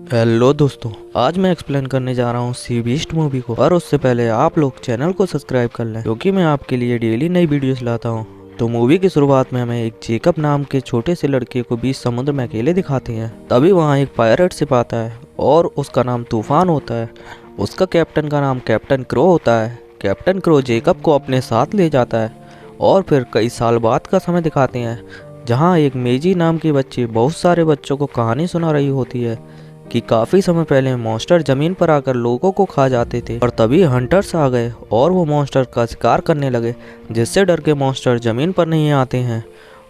Hello दोस्तों, आज मैं एक्सप्लेन करने जा रहा हूँ सी बीस्ट मूवी को। और उससे पहले आप लोग चैनल को सब्सक्राइब कर लें, क्योंकि मैं आपके लिए डेली नई वीडियोस लाता हूँ। तो मूवी की शुरुआत में हमें एक जेकब नाम के छोटे से लड़के को बीच समुद्र में अकेले दिखाते हैं। तभी वहाँ एक पायरेट शिप आता है और उसका नाम तूफान होता है। उसका कैप्टन का नाम कैप्टन क्रो होता है। कैप्टन क्रो जेकब को अपने साथ ले जाता है और फिर कई साल बाद का समय दिखाते हैं, जहाँ एक मेजी नाम की बच्ची बहुत सारे बच्चों को कहानी सुना रही होती है कि काफ़ी समय पहले मॉन्स्टर ज़मीन पर आकर लोगों को खा जाते थे। और तभी हंटर्स आ गए और वो मॉन्स्टर का शिकार करने लगे, जिससे डर के मॉन्स्टर ज़मीन पर नहीं आते हैं।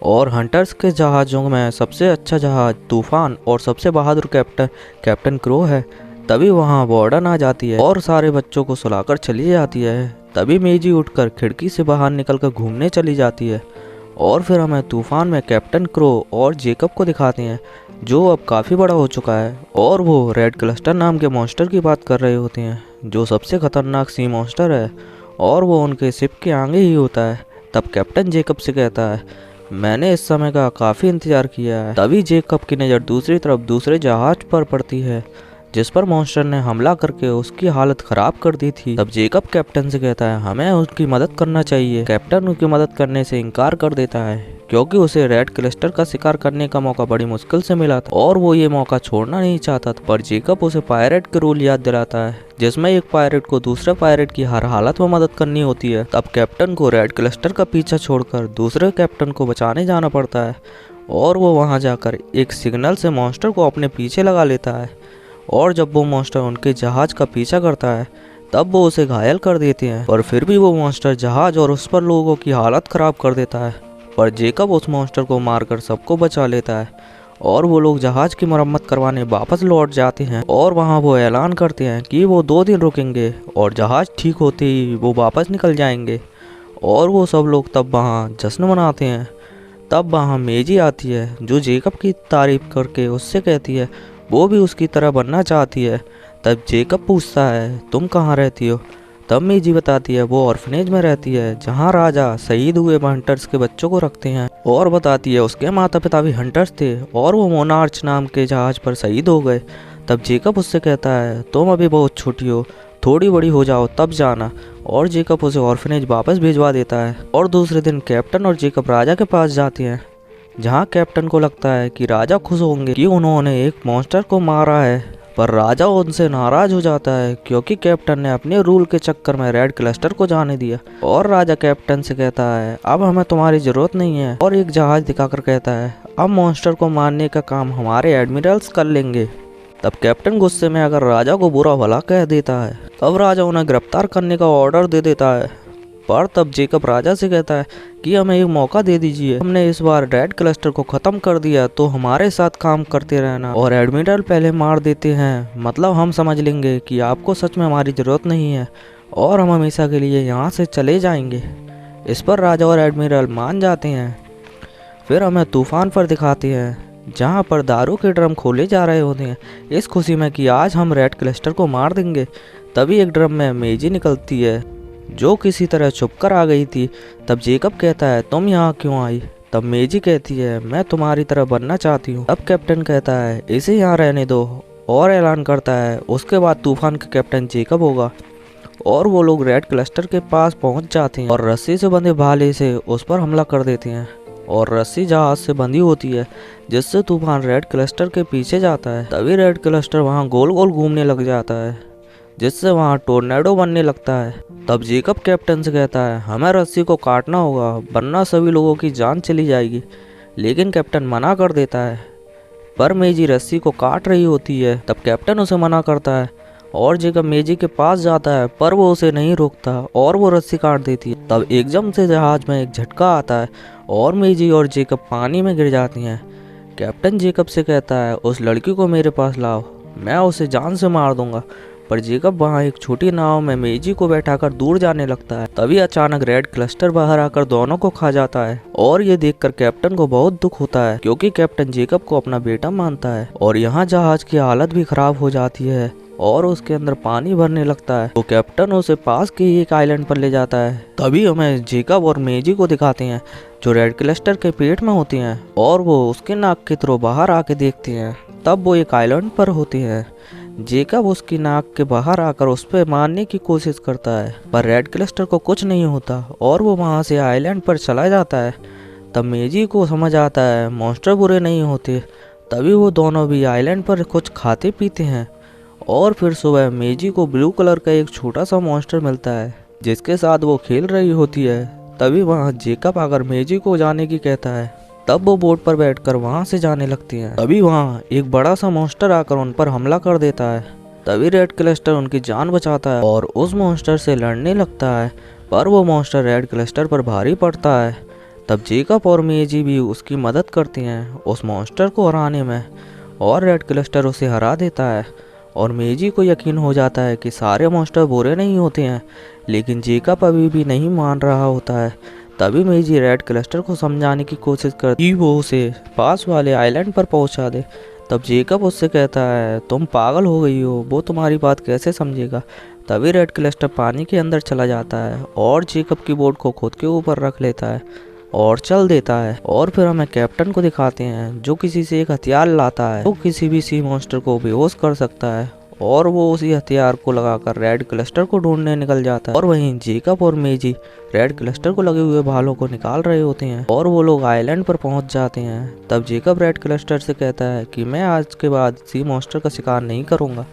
और हंटर्स के जहाज़ों में सबसे अच्छा जहाज़ तूफान और सबसे बहादुर कैप्टन क्रो है। तभी वहाँ वार्डन आ जाती है और सारे बच्चों को सुलाकर चली जाती है। तभी मेजी उठकर खिड़की से बाहर निकलकर घूमने चली जाती है। और फिर हमें तूफान में कैप्टन क्रो और जेकब को दिखाते हैं, जो अब काफ़ी बड़ा हो चुका है। और वो रेड क्लस्टर नाम के मॉन्स्टर की बात कर रहे होते हैं, जो सबसे खतरनाक सी मॉन्स्टर है और वो उनके शिप के आगे ही होता है। तब कैप्टन जेकब से कहता है, मैंने इस समय का काफ़ी इंतजार किया है। तभी जेकब की नज़र दूसरी तरफ दूसरे जहाज पर पड़ती है, जिस पर मॉन्स्टर ने हमला करके उसकी हालत खराब कर दी थी। तब जेकब कैप्टन से कहता है, हमें उसकी मदद करना चाहिए। कैप्टन उसकी मदद करने से इनकार कर देता है, क्योंकि उसे रेड क्लस्टर का शिकार करने का मौका बड़ी मुश्किल से मिला था और वो ये मौका छोड़ना नहीं चाहता था। पर जेकब उसे पायरेट के रूल याद दिलाता है, जिसमें एक पायरेट को दूसरे पायरेट की हर हालत में मदद करनी होती है। तब कैप्टन को रेड क्लस्टर का पीछा छोड़कर दूसरे कैप्टन को बचाने जाना पड़ता है और वो वहाँ जाकर एक सिग्नल से मॉन्स्टर को अपने पीछे लगा लेता है। और जब वो मॉन्स्टर उनके जहाज का पीछा करता है, तब वो उसे घायल कर देते हैं। पर फिर भी वो मॉन्स्टर जहाज और उस पर लोगों की हालत खराब कर देता है। पर जेकब उस मॉन्स्टर को मारकर सबको बचा लेता है और वो लोग जहाज की मरम्मत करवाने वापस लौट जाते हैं। और वहाँ वो ऐलान करते हैं कि वो 2 दिन रुकेंगे और जहाज ठीक होते ही वो वापस निकल जाएंगे। और वो सब लोग तब वहाँ जश्न मनाते हैं। तब वहाँ मेजी आती है, जो जेकब की तारीफ करके उससे कहती है वो भी उसकी तरह बनना चाहती है। तब जेकब पूछता है, तुम कहाँ रहती हो? तब मेजी बताती है वो ऑर्फनेज में रहती है, जहाँ राजा शहीद हुए हंटर्स के बच्चों को रखते हैं। और बताती है उसके माता पिता भी हंटर्स थे और वो मोनार्च नाम के जहाज पर शहीद हो गए। तब जेकब उससे कहता है, तुम अभी बहुत छोटी हो, थोड़ी बड़ी हो जाओ तब जाना। और जेकब उसे ऑर्फनेज वापस भिजवा देता है। और दूसरे दिन कैप्टन और जेकब राजा के पास जाते हैं, जहाँ कैप्टन को लगता है कि राजा खुश होंगे कि उन्होंने एक मॉन्स्टर को मारा है। पर राजा उनसे नाराज हो जाता है, क्योंकि कैप्टन ने अपने रूल के चक्कर में रेड क्लस्टर को जाने दिया। और राजा कैप्टन से कहता है, अब हमें तुम्हारी जरूरत नहीं है। और एक जहाज दिखाकर कहता है, अब मॉन्स्टर को मारने का काम हमारे एडमिरल्स कर लेंगे। तब कैप्टन गुस्से में अगर राजा को बुरा भला कह देता है, तब राजा उन्हें गिरफ्तार करने का ऑर्डर दे देता है। पर तब जेकब राजा से कहता है कि हमें एक मौका दे दीजिए, हमने इस बार रेड क्लस्टर को ख़त्म कर दिया तो हमारे साथ काम करते रहना और एडमिरल पहले मार देते हैं, मतलब हम समझ लेंगे कि आपको सच में हमारी ज़रूरत नहीं है और हम हमेशा के लिए यहाँ से चले जाएंगे। इस पर राजा और एडमिरल मान जाते हैं। फिर हमें तूफान पर दिखाते हैं, जहाँ पर दारू के ड्रम खोले जा रहे होते हैं, इस खुशी में कि आज हम रेड क्लस्टर को मार देंगे। तभी एक ड्रम में मेजी निकलती है, जो किसी तरह छुपकर आ गई थी। तब जेकब कहता है, तुम यहाँ क्यों आई? तब मेजी कहती है, मैं तुम्हारी तरह बनना चाहती हूँ। तब कैप्टन कहता है, इसे यहाँ रहने दो, और ऐलान करता है उसके बाद तूफान का कैप्टन जेकब होगा। और वो लोग रेड क्लस्टर के पास पहुँच जाते हैं और रस्सी से बंधे भाले से उस पर हमला कर देते हैं। और रस्सी जहाज से बंधी होती है, जिससे तूफान रेड क्लस्टर के पीछे जाता है। तभी रेड क्लस्टर वहाँ गोल गोल घूमने लग जाता है, जिससे वहाँ टोर्नेडो बनने लगता है। तब जेकब कैप्टन से कहता है, हमें रस्सी को काटना होगा, वरना सभी लोगों की जान चली जाएगी। लेकिन कैप्टन मना कर देता है। पर मेजी रस्सी को काट रही होती है। तब कैप्टन उसे मना करता है और जेकब मेजी के पास जाता है, पर वो उसे नहीं रोकता और वो रस्सी काट देती है। तब एकदम से जहाज में एक झटका आता है और मेजी और जेकब पानी में गिर जाती हैं। कैप्टन जेकब से कहता है, उस लड़की को मेरे पास लाओ, मैं उसे जान से मार दूंगा। पर जेकब वहाँ एक छोटी नाव में मेजी को बैठाकर दूर जाने लगता है। तभी अचानक रेड क्लस्टर बाहर आकर दोनों को खा जाता है। और ये देखकर कैप्टन को बहुत दुख होता है, क्योंकि कैप्टन जेकब को अपना बेटा मानता है। और यहाँ जहाज की हालत भी खराब हो जाती है और उसके अंदर पानी भरने लगता है। तो कैप्टन उसे पास के ही एक आइलैंड पर ले जाता है। तभी हमें जेकब और मेजी को दिखाते हैं, जो रेड क्लस्टर के पेट में होती हैं, और वो उसके नाक के थ्रू बाहर आके देखती हैं। तब वो एक आइलैंड पर होते हैं। जेकब उसकी नाक के बाहर आकर उस पर मारने की कोशिश करता है, पर रेड क्लस्टर को कुछ नहीं होता और वो वहाँ से आइलैंड पर चला जाता है। तब मेजी को समझ आता है मॉन्स्टर बुरे नहीं होते। तभी वो दोनों भी आइलैंड पर कुछ खाते पीते हैं और फिर सुबह मेजी को ब्लू कलर का एक छोटा सा मॉन्स्टर मिलता है जिसके साथ वो खेल रही होती है। तभी वहाँ जेकब आकर मेजी को जाने की कहता है। तब वो बोट पर बैठकर वहाँ से जाने लगती हैं। तभी वहाँ एक बड़ा सा मॉन्स्टर आकर उन पर हमला कर देता है। तभी रेड क्लस्टर उनकी जान बचाता है और उस मॉन्स्टर से लड़ने लगता है, पर वो मॉन्स्टर रेड क्लस्टर पर भारी पड़ता है। तब जेकब और मेजी भी उसकी मदद करती हैं उस मॉन्स्टर को हराने में और रेड क्लस्टर उसे हरा देता है। और मेजी को यकीन हो जाता है कि सारे मॉन्स्टर बुरे नहीं होते हैं, लेकिन जेकब अभी भी नहीं मान रहा होता है। तभी मेजी रेड क्लस्टर को समझाने की कोशिश करती कि वो उसे पास वाले आइलैंड पर पहुंचा दे। तब जेकब उससे कहता है तुम पागल हो गई हो, वो तुम्हारी बात कैसे समझेगा। तभी रेड क्लस्टर पानी के अंदर चला जाता है और जेकब की बोट को खुद के ऊपर रख लेता है और चल देता है। और फिर हमें कैप्टन को दिखाते हैं जो किसी से एक हथियार लाता है वो किसी भी सी मॉन्स्टर को बेहोश कर सकता है और वो उसी हथियार को लगाकर रेड क्लस्टर को ढूंढने निकल जाता है। और वहीं जेकब और मेजी रेड क्लस्टर को लगे हुए भालों को निकाल रहे होते हैं और वो लोग आइलैंड पर पहुंच जाते हैं। तब जेकब रेड क्लस्टर से कहता है कि मैं आज के बाद सी मॉन्स्टर का शिकार नहीं करूंगा।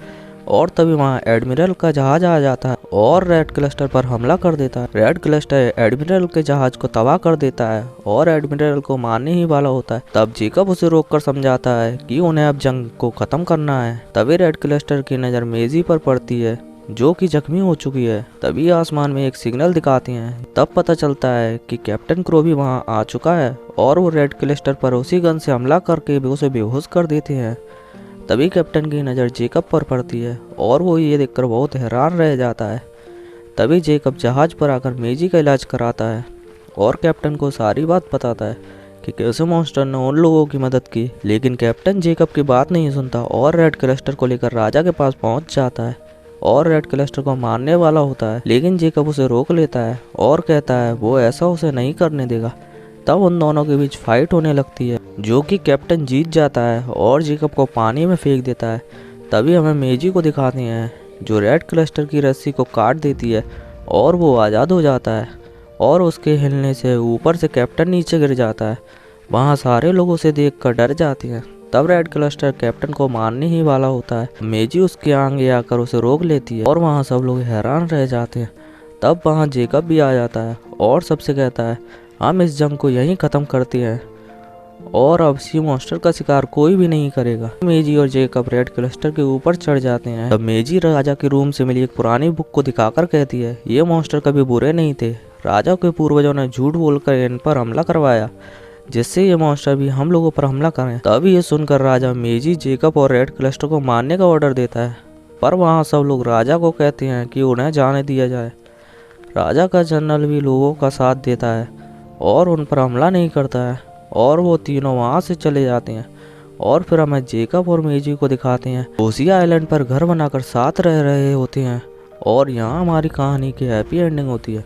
और तभी वहाँ एडमिरल का जहाज आ जाता है और रेड क्लस्टर पर हमला कर देता है। रेड क्लस्टर एडमिरल के जहाज को तबाह कर देता है और एडमिरल को मारने ही वाला होता है। तब जेकब उसे रोककर समझाता है कि उन्हें अब जंग को खत्म करना है। तभी रेड क्लस्टर की नज़र मेजी पर पड़ती है जो कि जख्मी हो चुकी है। तभी आसमान में एक सिग्नल दिखाते हैं। तब पता चलता है कि कैप्टन क्रो भी वहाँ आ चुका है और वो रेड क्लस्टर पर उसी गन से हमला करके उसे बेहोश कर देते हैं। तभी कैप्टन की नज़र जेकब पर पड़ती है और वो ये देखकर बहुत हैरान रह जाता है। तभी जेकब जहाज पर आकर मेजी का इलाज कराता है और कैप्टन को सारी बात बताता है कि कैसे मॉन्स्टर ने उन लोगों की मदद की। लेकिन कैप्टन जेकब की बात नहीं सुनता और रेड क्लस्टर को लेकर राजा के पास पहुंच जाता है और रेड क्लस्टर को मारने वाला होता है, लेकिन जेकब उसे रोक लेता है और कहता है वो ऐसा उसे नहीं करने देगा। तब उन दोनों के बीच फाइट होने लगती है जो कि कैप्टन जीत जाता है और जेकब को पानी में फेंक देता है। तभी हमें मेजी को दिखाते हैं जो रेड क्लस्टर की रस्सी को काट देती है और वो आज़ाद हो जाता है और उसके हिलने से ऊपर से कैप्टन नीचे गिर जाता है। वहाँ सारे लोग उसे देखकर डर जाते हैं। तब रेड क्लस्टर कैप्टन को मारने ही वाला होता है। मेजी उसके आगे आकर उसे रोक लेती है और वहाँ सब लोग हैरान रह जाते हैं। तब वहाँ जेकब भी आ जाता है और सबसे कहता है हम इस जंग को यहीं ख़त्म करते हैं और अब सी मॉन्स्टर का शिकार कोई भी नहीं करेगा। मेजी और जेकब रेड क्लस्टर के ऊपर चढ़ जाते हैं। तब मेजी राजा के रूम से मिली एक पुरानी बुक को दिखाकर कहती है ये मॉन्स्टर कभी बुरे नहीं थे, राजा के पूर्वजों ने झूठ बोलकर इन पर हमला करवाया जिससे ये मॉन्स्टर भी हम लोगों पर हमला करें। तब ये सुनकर राजा मेजी, जेकब और रेड क्लस्टर को मारने का ऑर्डर देता है, पर वहाँ सब लोग राजा को कहते हैं कि उन्हें जाने दिया जाए। राजा का जनरल भी लोगों का साथ देता है और उन पर हमला नहीं करता है और वो तीनों वहाँ से चले जाते हैं। और फिर हमें जेकब और मेजी को दिखाते हैं उसी आइलैंड पर घर बनाकर साथ रह रहे होते हैं और यहाँ हमारी कहानी की हैप्पी एंडिंग होती है।